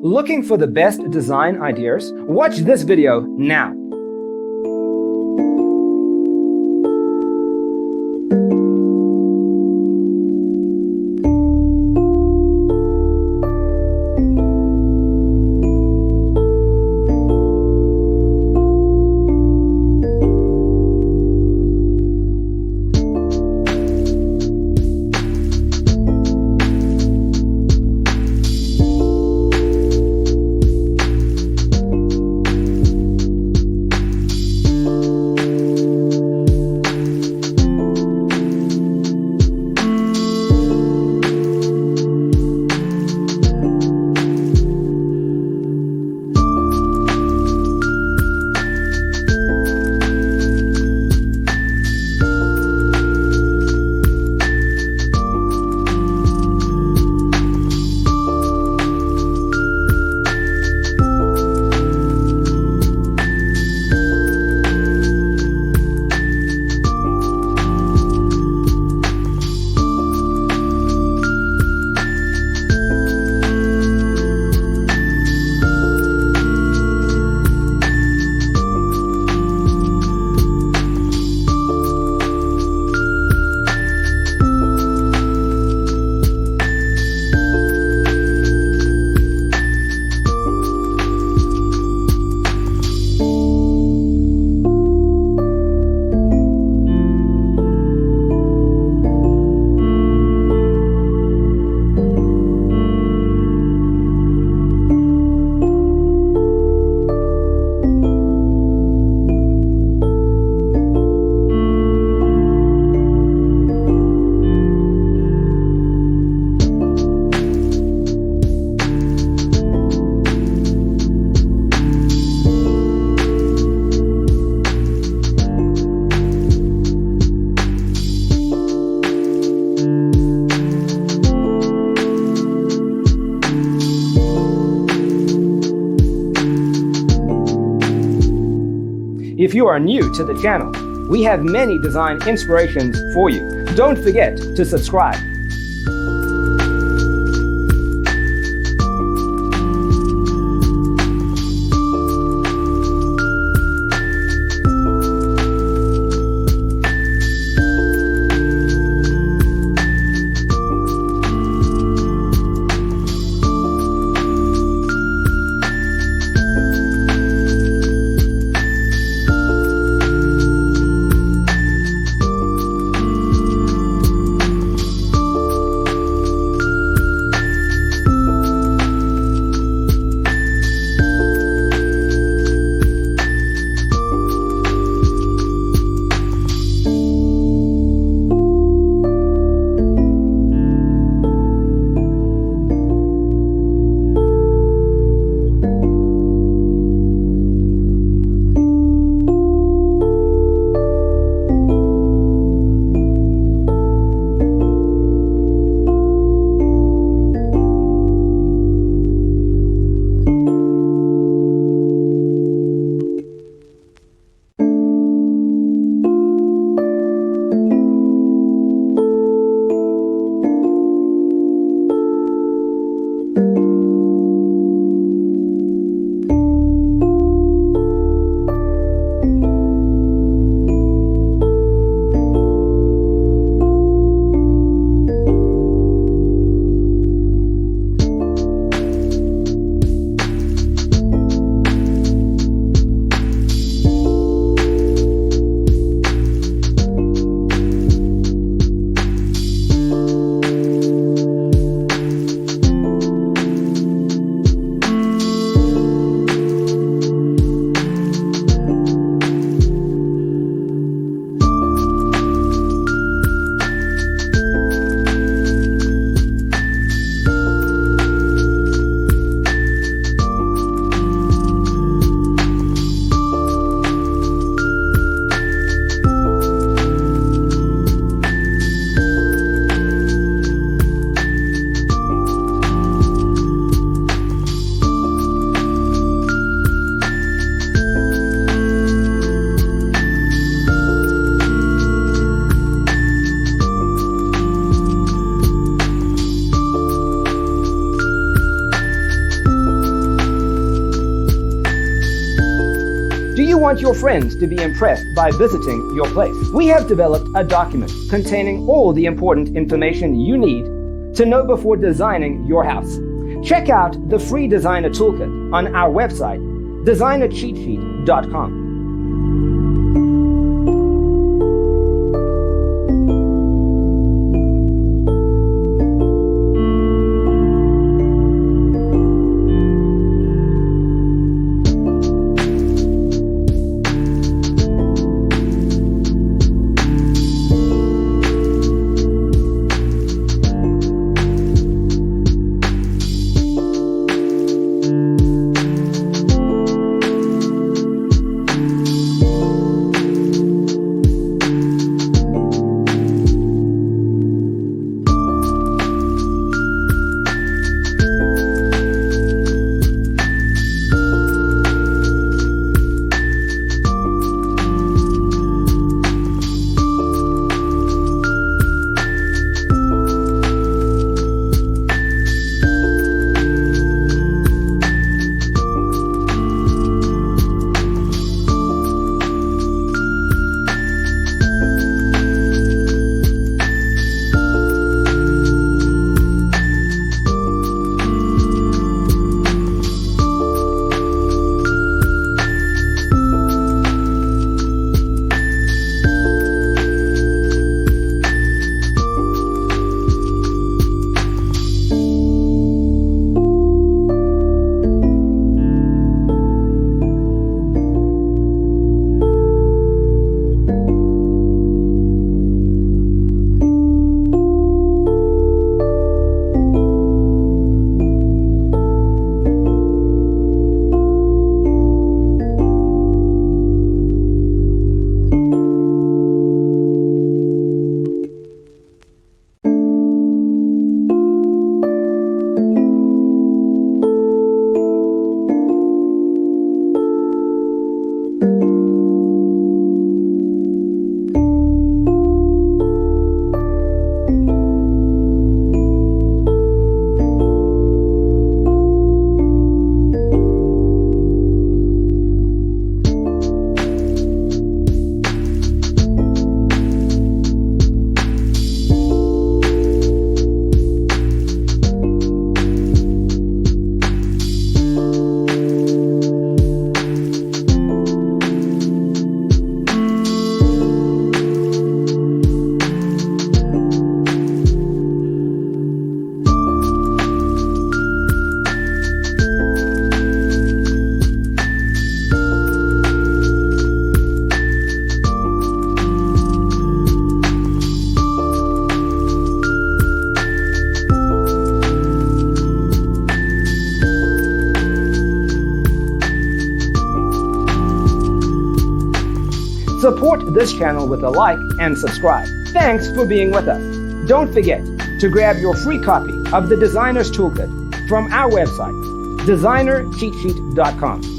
Looking for the best design ideas? Watch this video now. If you are new to the channel, we have many design inspirations for you. Don't forget to subscribe. Do you want your friends to be impressed by visiting your place? We have developed a document containing all the important information you need to know before designing your house. Check out the free designer toolkit on our website, designercheatsheet.com. Support this channel with a like and subscribe. Thanks for being with us. Don't forget to grab your free copy of the Designer's Toolkit from our website, designercheatsheet.com.